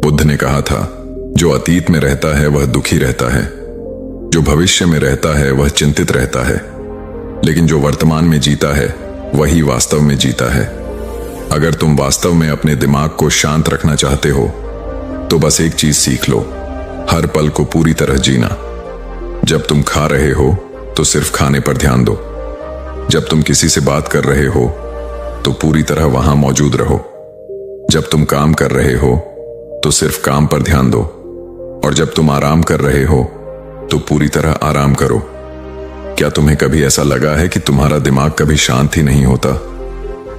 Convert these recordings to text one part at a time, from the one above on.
बुद्ध ने कहा था, जो अतीत में रहता है वह दुखी रहता है, जो भविष्य में रहता है वह चिंतित रहता है, लेकिन जो वर्तमान में जीता है वही वास्तव में जीता है। अगर तुम वास्तव में अपने दिमाग को शांत रखना चाहते हो तो बस एक चीज सीख लो, हर पल को पूरी तरह जीना। जब तुम खा रहे हो तो सिर्फ खाने पर ध्यान दो, जब तुम किसी से बात कर रहे हो तो पूरी तरह वहां मौजूद रहो, जब तुम काम कर रहे हो तो सिर्फ काम पर ध्यान दो, और जब तुम आराम कर रहे हो तो पूरी तरह आराम करो। क्या तुम्हें कभी ऐसा लगा है कि तुम्हारा दिमाग कभी शांत ही नहीं होता?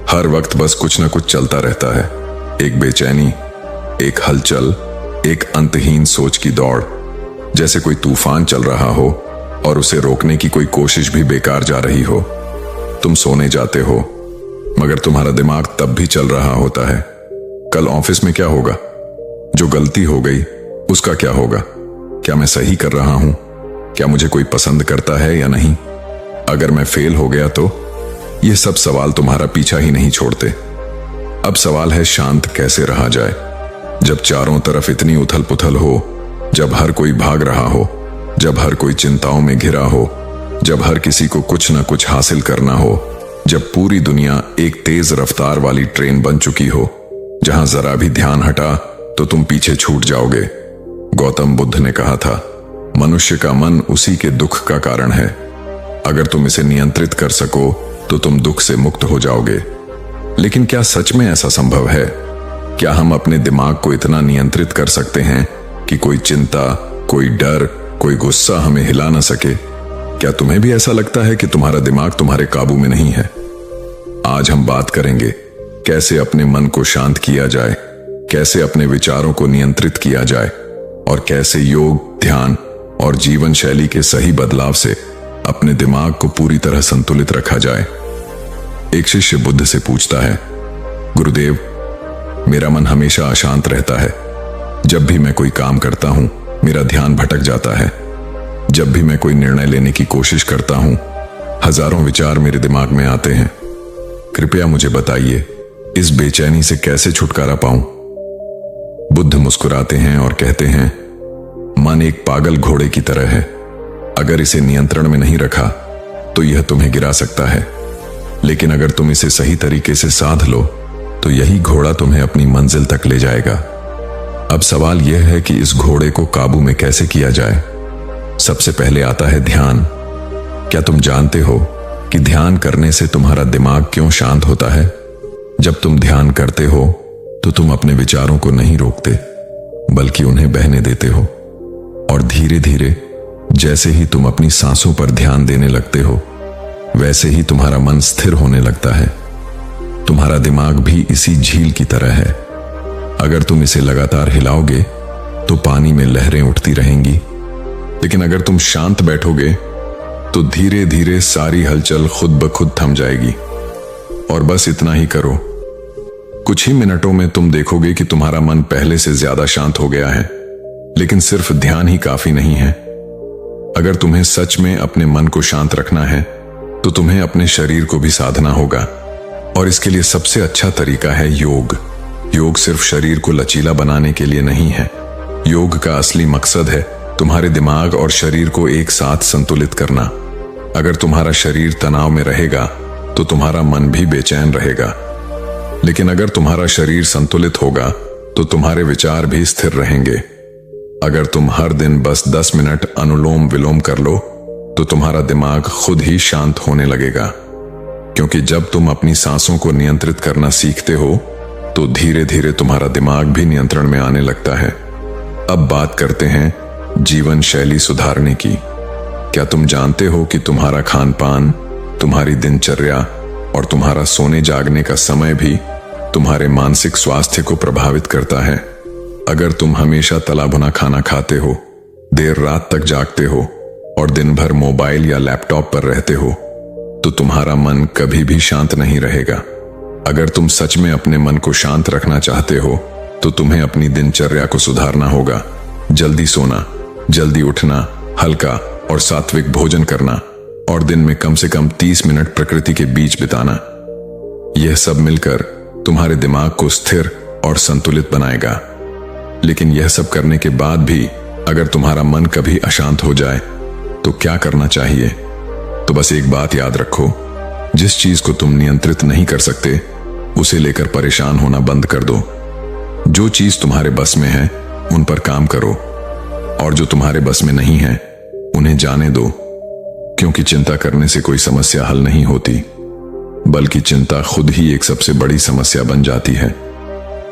हर वक्त बस कुछ ना कुछ चलता रहता है, एक बेचैनी, एक हलचल, एक अंतहीन सोच की दौड़, जैसे कोई तूफान चल रहा हो और उसे रोकने की कोई कोशिश भी बेकार जा रही हो। तुम सोने जाते हो मगर तुम्हारा दिमाग तब भी चल रहा होता है। कल ऑफिस में क्या होगा? जो गलती हो गई उसका क्या होगा? क्या मैं सही कर रहा हूं? क्या मुझे कोई पसंद करता है या नहीं? अगर मैं फेल हो गया तो? ये सब सवाल तुम्हारा पीछा ही नहीं छोड़ते। अब सवाल है, शांत कैसे रहा जाए जब चारों तरफ इतनी उथल पुथल हो, जब हर कोई भाग रहा हो, जब हर कोई चिंताओं में घिरा हो, जब हर किसी को कुछ न कुछ हासिल करना हो, जब पूरी दुनिया एक तेज रफ्तार वाली ट्रेन बन चुकी हो, जहां जरा भी ध्यान हटा तो तुम पीछे छूट जाओगे। गौतम बुद्ध ने कहा था, मनुष्य का मन उसी के दुख का कारण है। अगर तुम इसे नियंत्रित कर सको तो तुम दुख से मुक्त हो जाओगे। लेकिन क्या सच में ऐसा संभव है? क्या हम अपने दिमाग को इतना नियंत्रित कर सकते हैं कि कोई चिंता, कोई डर, कोई गुस्सा हमें हिला न सके? क्या तुम्हें भी ऐसा लगता है कि तुम्हारा दिमाग तुम्हारे काबू में नहीं है? आज हम बात करेंगे कैसे अपने मन को शांत किया जाए, कैसे अपने विचारों को नियंत्रित किया जाए, और कैसे योग, ध्यान और जीवन शैली के सही बदलाव से अपने दिमाग को पूरी तरह संतुलित रखा जाए। एक शिष्य बुद्ध से पूछता है, गुरुदेव, मेरा मन हमेशा अशांत रहता है। जब भी मैं कोई काम करता हूं मेरा ध्यान भटक जाता है। जब भी मैं कोई निर्णय लेने की कोशिश करता हूं हजारों विचार मेरे दिमाग में आते हैं। कृपया मुझे बताइए, इस बेचैनी से कैसे छुटकारा पाऊं? बुद्ध मुस्कुराते हैं और कहते हैं, मन एक पागल घोड़े की तरह है। अगर इसे नियंत्रण में नहीं रखा तो यह तुम्हें गिरा सकता है, लेकिन अगर तुम इसे सही तरीके से साध लो तो यही घोड़ा तुम्हें अपनी मंजिल तक ले जाएगा। अब सवाल यह है कि इस घोड़े को काबू में कैसे किया जाए। सबसे पहले आता है ध्यान। क्या तुम जानते हो कि ध्यान करने से तुम्हारा दिमाग क्यों शांत होता है? जब तुम ध्यान करते हो तो तुम अपने विचारों को नहीं रोकते, बल्कि उन्हें बहने देते हो, और धीरे धीरे जैसे ही तुम अपनी सांसों पर ध्यान देने लगते हो वैसे ही तुम्हारा मन स्थिर होने लगता है। तुम्हारा दिमाग भी इसी झील की तरह है। अगर तुम इसे लगातार हिलाओगे तो पानी में लहरें उठती रहेंगी, लेकिन अगर तुम शांत बैठोगे तो धीरे धीरे सारी हलचल खुद ब खुद थम जाएगी। और बस इतना ही करो, कुछ ही मिनटों में तुम देखोगे कि तुम्हारा मन पहले से ज्यादा शांत हो गया है। लेकिन सिर्फ ध्यान ही काफी नहीं है। अगर तुम्हें सच में अपने मन को शांत रखना है तो तुम्हें अपने शरीर को भी साधना होगा, और इसके लिए सबसे अच्छा तरीका है योग। योग सिर्फ शरीर को लचीला बनाने के लिए नहीं है। योग का असली मकसद है तुम्हारे दिमाग और शरीर को एक साथ संतुलित करना। अगर तुम्हारा शरीर तनाव में रहेगा तो तुम्हारा मन भी बेचैन रहेगा, लेकिन अगर तुम्हारा शरीर संतुलित होगा तो तुम्हारे विचार भी स्थिर रहेंगे। अगर तुम हर दिन बस 10 मिनट अनुलोम विलोम कर लो तो तुम्हारा दिमाग खुद ही शांत होने लगेगा, क्योंकि जब तुम अपनी सांसों को नियंत्रित करना सीखते हो तो धीरे धीरे तुम्हारा दिमाग भी नियंत्रण में आने लगता है। अब बात करते हैं जीवन शैली सुधारने की। क्या तुम जानते हो कि तुम्हारा खान पान, तुम्हारी दिनचर्या और तुम्हारा सोने जागने का समय भी तुम्हारे मानसिक स्वास्थ्य को प्रभावित करता है? अगर तुम हमेशा तला भुना खाना खाते हो, देर रात तक जागते हो और दिन भर मोबाइल या लैपटॉप पर रहते हो तो तुम्हारा मन कभी भी शांत नहीं रहेगा। अगर तुम सच में अपने मन को शांत रखना चाहते हो तो तुम्हें अपनी दिनचर्या को सुधारना होगा। जल्दी सोना, जल्दी उठना, हल्का और सात्विक भोजन करना, और दिन में कम से कम 30 मिनट प्रकृति के बीच बिताना। यह सब मिलकर तुम्हारे दिमाग को स्थिर और संतुलित बनाएगा। लेकिन यह सब करने के बाद भी अगर तुम्हारा मन कभी अशांत हो जाए तो क्या करना चाहिए? तो बस एक बात याद रखो, जिस चीज को तुम नियंत्रित नहीं कर सकते उसे लेकर परेशान होना बंद कर दो। जो चीज तुम्हारे बस में है उन पर काम करो, और जो तुम्हारे बस में नहीं है उन्हें जाने दो, क्योंकि चिंता करने से कोई समस्या हल नहीं होती, बल्कि चिंता खुद ही एक सबसे बड़ी समस्या बन जाती है।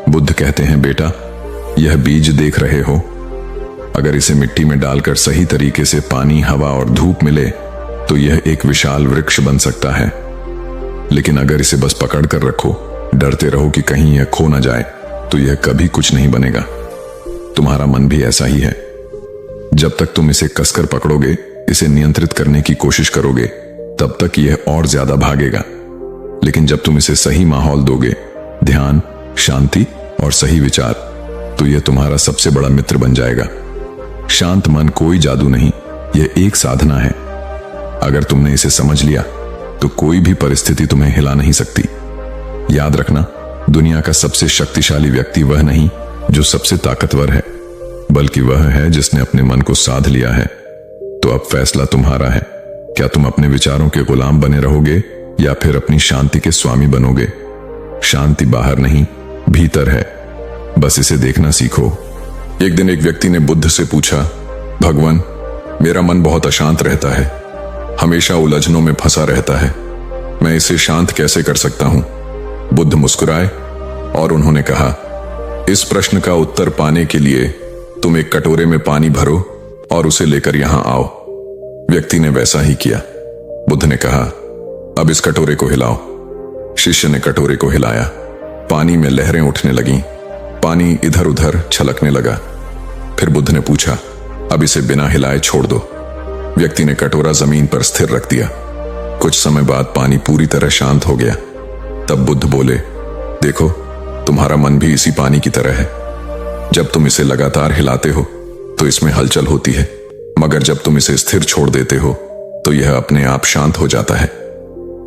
बुद्ध कहते हैं, बेटा, यह बीज देख रहे हो, अगर इसे मिट्टी में डालकर सही तरीके से पानी, हवा और धूप मिले तो यह एक विशाल वृक्ष बन सकता है। लेकिन अगर इसे बस पकड़ कर रखो, डरते रहो कि कहीं यह खो ना जाए, तो यह कभी कुछ नहीं बनेगा। तुम्हारा मन भी ऐसा ही है। जब तक तुम इसे कसकर पकड़ोगे, इसे नियंत्रित करने की कोशिश करोगे, तब तक यह और ज्यादा भागेगा। लेकिन जब तुम इसे सही माहौल दोगे, ध्यान, शांति और सही विचार, तो यह तुम्हारा सबसे बड़ा मित्र बन जाएगा। शांत मन कोई जादू नहीं, यह एक साधना है। अगर तुमने इसे समझ लिया तो कोई भी परिस्थिति तुम्हें हिला नहीं सकती। याद रखना, दुनिया का सबसे शक्तिशाली व्यक्ति वह नहीं जो सबसे ताकतवर है, बल्कि वह है जिसने अपने मन को साध लिया है। तो अब फैसला तुम्हारा है, क्या तुम अपने विचारों के गुलाम बने रहोगे या फिर अपनी शांति के स्वामी बनोगे? शांति बाहर नहीं, भीतर है, बस इसे देखना सीखो। एक दिन एक व्यक्ति ने बुद्ध से पूछा, भगवान, मेरा मन बहुत अशांत रहता है, हमेशा उलझनों में फंसा रहता है, मैं इसे शांत कैसे कर सकता हूं? बुद्ध मुस्कुराए और उन्होंने कहा, इस प्रश्न का उत्तर पाने के लिए तुम एक कटोरे में पानी भरो और उसे लेकर यहां आओ। व्यक्ति ने वैसा ही किया। बुद्ध ने कहा, अब इस कटोरे को हिलाओ। शिष्य ने कटोरे को हिलाया, पानी में लहरें उठने लगीं, पानी इधर उधर छलकने लगा। फिर बुद्ध ने पूछा, अब इसे बिना हिलाए छोड़ दो। व्यक्ति ने कटोरा जमीन पर स्थिर रख दिया। कुछ समय बाद पानी पूरी तरह शांत हो गया। तब बुद्ध बोले, देखो, तुम्हारा मन भी इसी पानी की तरह है। जब तुम इसे लगातार हिलाते हो तो इसमें हलचल होती है, मगर जब तुम इसे स्थिर छोड़ देते हो तो यह अपने आप शांत हो जाता है।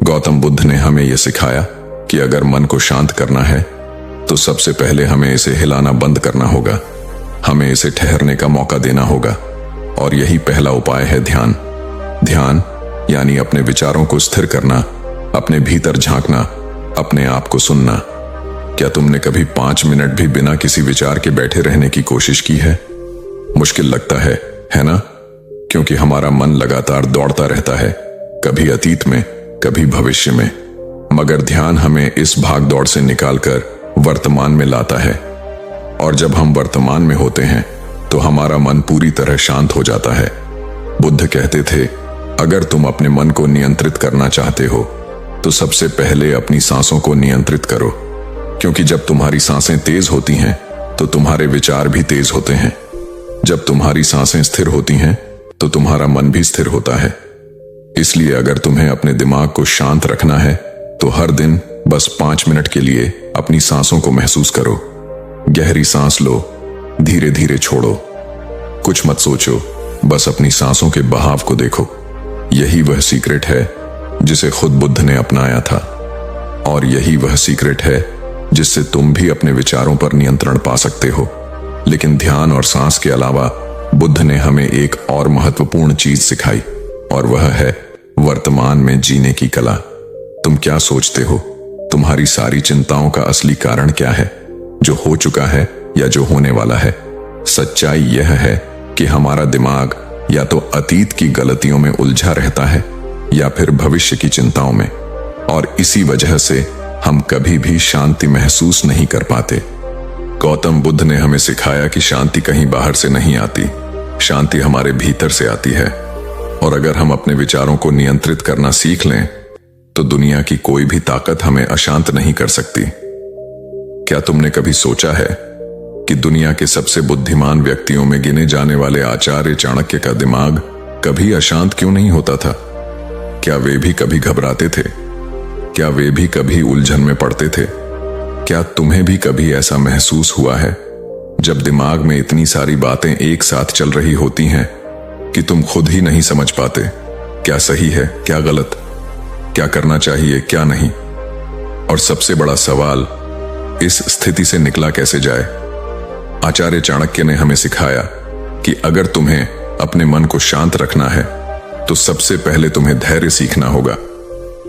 गौतम बुद्ध ने हमें यह सिखाया कि अगर मन को शांत करना है तो सबसे पहले हमें इसे हिलाना बंद करना होगा, हमें इसे ठहरने का मौका देना होगा, और यही पहला उपाय है ध्यान। ध्यान यानी अपने विचारों को स्थिर करना, अपने भीतर झांकना, अपने आप को सुनना। क्या तुमने कभी 5 मिनट भी बिना किसी विचार के बैठे रहने की कोशिश की है? मुश्किल लगता है ना? क्योंकि हमारा मन लगातार दौड़ता रहता है, कभी अतीत में, कभी भविष्य में। मगर ध्यान हमें इस भाग दौड़ से निकालकर वर्तमान में लाता है, और जब हम वर्तमान में होते हैं तो हमारा मन पूरी तरह शांत हो जाता है। बुद्ध कहते थे, अगर तुम अपने मन को नियंत्रित करना चाहते हो तो सबसे पहले अपनी सांसों को नियंत्रित करो, क्योंकि जब तुम्हारी सांसें तेज होती हैं तो तुम्हारे विचार भी तेज होते हैं। जब तुम्हारी सांसें स्थिर होती हैं तो तुम्हारा मन भी स्थिर होता है। इसलिए अगर तुम्हें अपने दिमाग को शांत रखना है तो हर दिन बस 5 मिनट के लिए अपनी सांसों को महसूस करो। गहरी सांस लो, धीरे धीरे छोड़ो, कुछ मत सोचो, बस अपनी सांसों के बहाव को देखो। यही वह सीक्रेट है जिसे खुद बुद्ध ने अपनाया था, और यही वह सीक्रेट है जिससे तुम भी अपने विचारों पर नियंत्रण पा सकते हो। लेकिन ध्यान और सांस के अलावा बुद्ध ने हमें एक और महत्वपूर्ण चीज सिखाई, और वह है वर्तमान में जीने की कला। तुम क्या सोचते हो? तुम्हारी सारी चिंताओं का असली कारण क्या है? जो हो चुका है या जो होने वाला है? सच्चाई यह है कि हमारा दिमाग या तो अतीत की गलतियों में उलझा रहता है या फिर भविष्य की चिंताओं में, और इसी वजह से हम कभी भी शांति महसूस नहीं कर पाते। गौतम बुद्ध ने हमें सिखाया कि शांति कहीं बाहर से नहीं आती, शांति हमारे भीतर से आती है। और अगर हम अपने विचारों को नियंत्रित करना सीख लें तो दुनिया की कोई भी ताकत हमें अशांत नहीं कर सकती। क्या तुमने कभी सोचा है कि दुनिया के सबसे बुद्धिमान व्यक्तियों में गिने जाने वाले आचार्य चाणक्य का दिमाग कभी अशांत क्यों नहीं होता था? क्या वे भी कभी घबराते थे? क्या वे भी कभी उलझन में पड़ते थे? क्या तुम्हें भी कभी ऐसा महसूस हुआ है जब दिमाग में इतनी सारी बातें एक साथ चल रही होती हैं कि तुम खुद ही नहीं समझ पाते क्या सही है, क्या गलत, क्या करना चाहिए, क्या नहीं? और सबसे बड़ा सवाल, इस स्थिति से निकला कैसे जाए? आचार्य चाणक्य ने हमें सिखाया कि अगर तुम्हें अपने मन को शांत रखना है तो सबसे पहले तुम्हें धैर्य सीखना होगा,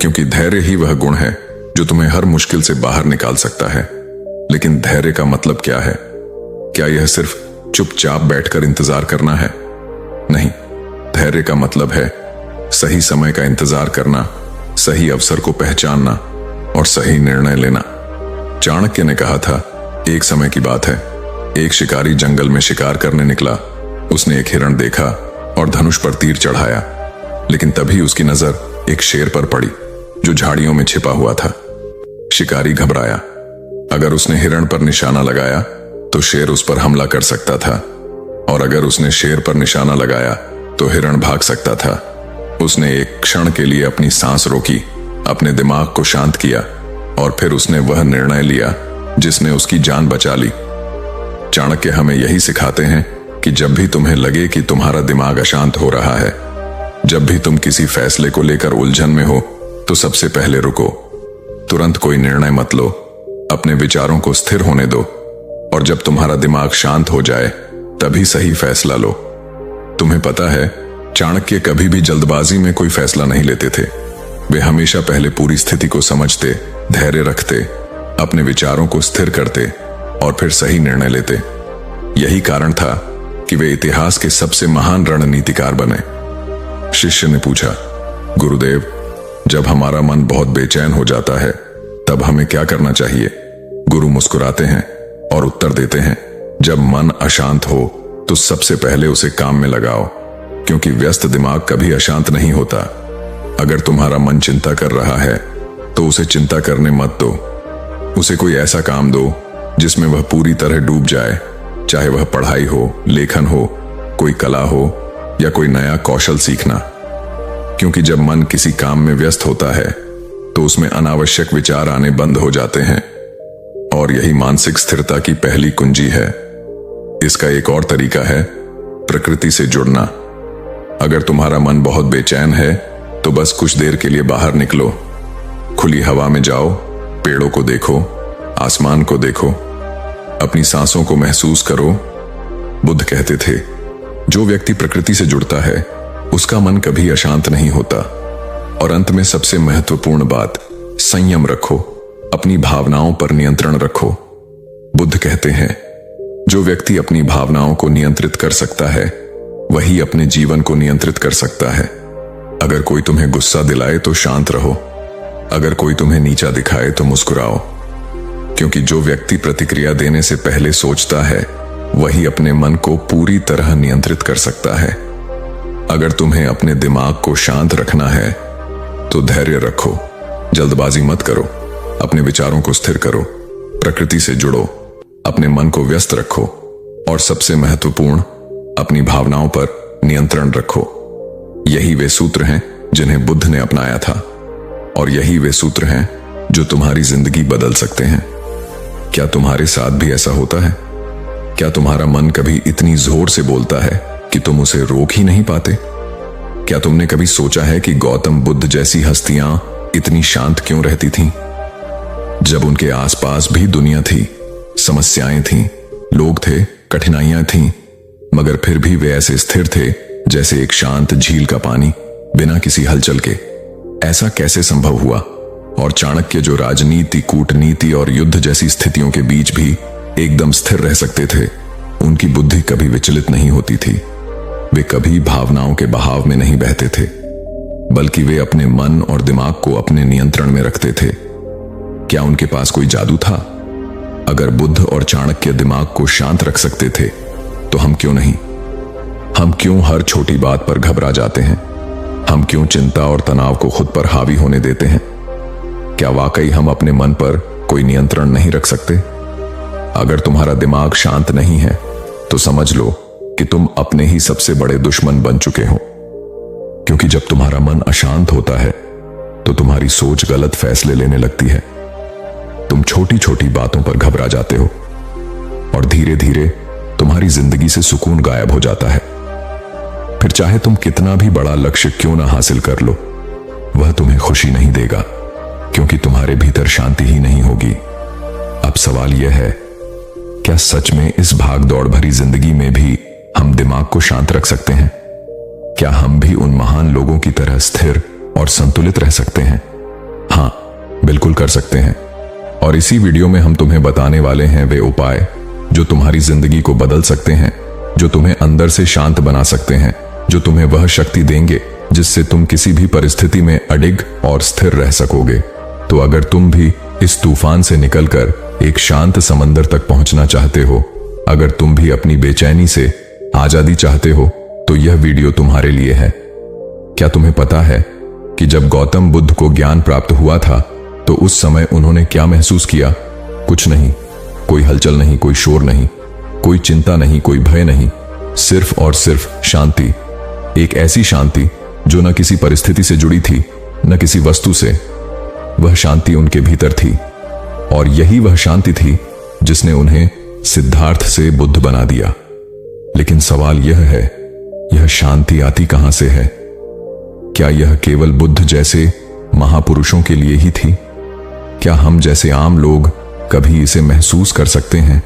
क्योंकि धैर्य ही वह गुण है जो तुम्हें हर मुश्किल से बाहर निकाल सकता है। लेकिन धैर्य का मतलब क्या है? क्या यह सिर्फ चुपचाप बैठकर इंतजार करना है? नहीं, धैर्य का मतलब है सही समय का इंतजार करना, सही अवसर को पहचानना और सही निर्णय लेना। चाणक्य ने कहा था, एक समय की बात है, एक शिकारी जंगल में शिकार करने निकला। उसने एक हिरण देखा और धनुष पर तीर चढ़ाया, लेकिन तभी उसकी नजर एक शेर पर पड़ी जो झाड़ियों में छिपा हुआ था। शिकारी घबराया। अगर उसने हिरण पर निशाना लगाया तो शेर उस पर हमला कर सकता था, और अगर उसने शेर पर निशाना लगाया तो हिरण भाग सकता था। उसने एक क्षण के लिए अपनी सांस रोकी, अपने दिमाग को शांत किया और फिर उसने वह निर्णय लिया जिसने उसकी जान बचा ली। चाणक्य हमें यही सिखाते हैं कि जब भी तुम्हें लगे कि तुम्हारा दिमाग अशांत हो रहा है, जब भी तुम किसी फैसले को लेकर उलझन में हो, तो सबसे पहले रुको। तुरंत कोई निर्णय मत लो, अपने विचारों को स्थिर होने दो, और जब तुम्हारा दिमाग शांत हो जाए तभी सही फैसला लो। तुम्हें पता है, चाणक्य कभी भी जल्दबाजी में कोई फैसला नहीं लेते थे। वे हमेशा पहले पूरी स्थिति को समझते, धैर्य रखते, अपने विचारों को स्थिर करते और फिर सही निर्णय लेते। यही कारण था कि वे इतिहास के सबसे महान रणनीतिकार बने। शिष्य ने पूछा, गुरुदेव, जब हमारा मन बहुत बेचैन हो जाता है तब हमें क्या करना चाहिए? गुरु मुस्कुराते हैं और उत्तर देते हैं, जब मन अशांत हो तो सबसे पहले उसे काम में लगाओ, क्योंकि व्यस्त दिमाग कभी अशांत नहीं होता। अगर तुम्हारा मन चिंता कर रहा है तो उसे चिंता करने मत दो। उसे कोई ऐसा काम दो जिसमें वह पूरी तरह डूब जाए, चाहे वह पढ़ाई हो, लेखन हो, कोई कला हो या कोई नया कौशल सीखना। क्योंकि जब मन किसी काम में व्यस्त होता है तो उसमें अनावश्यक विचार आने बंद हो जाते हैं, और यही मानसिक स्थिरता की पहली कुंजी है। इसका एक और तरीका है प्रकृति से जुड़ना। अगर तुम्हारा मन बहुत बेचैन है तो बस कुछ देर के लिए बाहर निकलो, खुली हवा में जाओ, पेड़ों को देखो, आसमान को देखो, अपनी सांसों को महसूस करो। बुद्ध कहते थे, जो व्यक्ति प्रकृति से जुड़ता है उसका मन कभी अशांत नहीं होता। और अंत में सबसे महत्वपूर्ण बात, संयम रखो, अपनी भावनाओं पर नियंत्रण रखो। बुद्ध कहते हैं, जो व्यक्ति अपनी भावनाओं को नियंत्रित कर सकता है वही अपने जीवन को नियंत्रित कर सकता है। अगर कोई तुम्हें गुस्सा दिलाए तो शांत रहो, अगर कोई तुम्हें नीचा दिखाए तो मुस्कुराओ, क्योंकि जो व्यक्ति प्रतिक्रिया देने से पहले सोचता है वही अपने मन को पूरी तरह नियंत्रित कर सकता है। अगर तुम्हें अपने दिमाग को शांत रखना है तो धैर्य रखो, जल्दबाजी मत करो, अपने विचारों को स्थिर करो, प्रकृति से जुड़ो, अपने मन को व्यस्त रखो, और सबसे महत्वपूर्ण, अपनी भावनाओं पर नियंत्रण रखो। यही वे सूत्र हैं जिन्हें बुद्ध ने अपनाया था, और यही वे सूत्र हैं जो तुम्हारी जिंदगी बदल सकते हैं। क्या तुम्हारे साथ भी ऐसा होता है? क्या तुम्हारा मन कभी इतनी जोर से बोलता है कि तुम उसे रोक ही नहीं पाते? क्या तुमने कभी सोचा है कि गौतम बुद्ध जैसी हस्तियां इतनी शांत क्यों रहती थीं? जब उनके आसपास भी दुनिया थी, समस्याएं थीं, लोग थे, कठिनाइयां थीं, मगर फिर भी वे ऐसे स्थिर थे जैसे एक शांत झील का पानी, बिना किसी हलचल के। ऐसा कैसे संभव हुआ? और चाणक्य, जो राजनीति, कूटनीति और युद्ध जैसी स्थितियों के बीच भी एकदम स्थिर रह सकते थे, उनकी बुद्धि कभी विचलित नहीं होती थी। वे कभी भावनाओं के बहाव में नहीं बहते थे, बल्कि वे अपने मन और दिमाग को अपने नियंत्रण में रखते थे। क्या उनके पास कोई जादू था? अगर बुद्ध और चाणक्य दिमाग को शांत रख सकते थे तो हम क्यों नहीं? हम क्यों हर छोटी बात पर घबरा जाते हैं? हम क्यों चिंता और तनाव को खुद पर हावी होने देते हैं? क्या वाकई हम अपने मन पर कोई नियंत्रण नहीं रख सकते? अगर तुम्हारा दिमाग शांत नहीं है तो समझ लो कि तुम अपने ही सबसे बड़े दुश्मन बन चुके हो। क्योंकि जब तुम्हारा मन अशांत होता है तो तुम्हारी सोच गलत फैसले लेने लगती है। तुम छोटी छोटी बातों पर घबरा जाते हो और धीरे धीरे तुम्हारी जिंदगी से सुकून गायब हो जाता है। फिर चाहे तुम कितना भी बड़ा लक्ष्य क्यों ना हासिल कर लो, वह तुम्हें खुशी नहीं देगा, क्योंकि तुम्हारे भीतर शांति ही नहीं होगी। अब सवाल यह है क्या सच में इस भाग दौड़ भरी जिंदगी में भी हम दिमाग को शांत रख सकते हैं? क्या हम भी उन महान लोगों की तरह स्थिर और संतुलित रह सकते हैं? हाँ, बिल्कुल कर सकते हैं। और इसी वीडियो में हम तुम्हें बताने वाले हैं वे उपाय जो तुम्हारी जिंदगी को बदल सकते हैं, जो तुम्हें अंदर से शांत बना सकते हैं, जो तुम्हें वह शक्ति देंगे जिससे तुम किसी भी परिस्थिति में अडिग और स्थिर रह सकोगे। तो अगर तुम भी इस तूफान से निकलकर एक शांत समंदर तक पहुंचना चाहते हो, अगर तुम भी अपनी बेचैनी से आजादी चाहते हो, तो यह वीडियो तुम्हारे लिए है। क्या तुम्हें पता है कि जब गौतम बुद्ध को ज्ञान प्राप्त हुआ था तो उस समय उन्होंने क्या महसूस किया? कुछ नहीं, कोई हलचल नहीं, कोई शोर नहीं, कोई चिंता नहीं, कोई भय नहीं, सिर्फ और सिर्फ शांति। एक ऐसी शांति जो न किसी परिस्थिति से जुड़ी थी, न किसी वस्तु से। वह शांति उनके भीतर थी, और यही वह शांति थी जिसने उन्हें सिद्धार्थ से बुद्ध बना दिया। लेकिन सवाल यह है, यह शांति आती कहां से है? क्या यह केवल बुद्ध जैसे महापुरुषों के लिए ही थी? क्या हम जैसे आम लोग कभी इसे महसूस कर सकते हैं?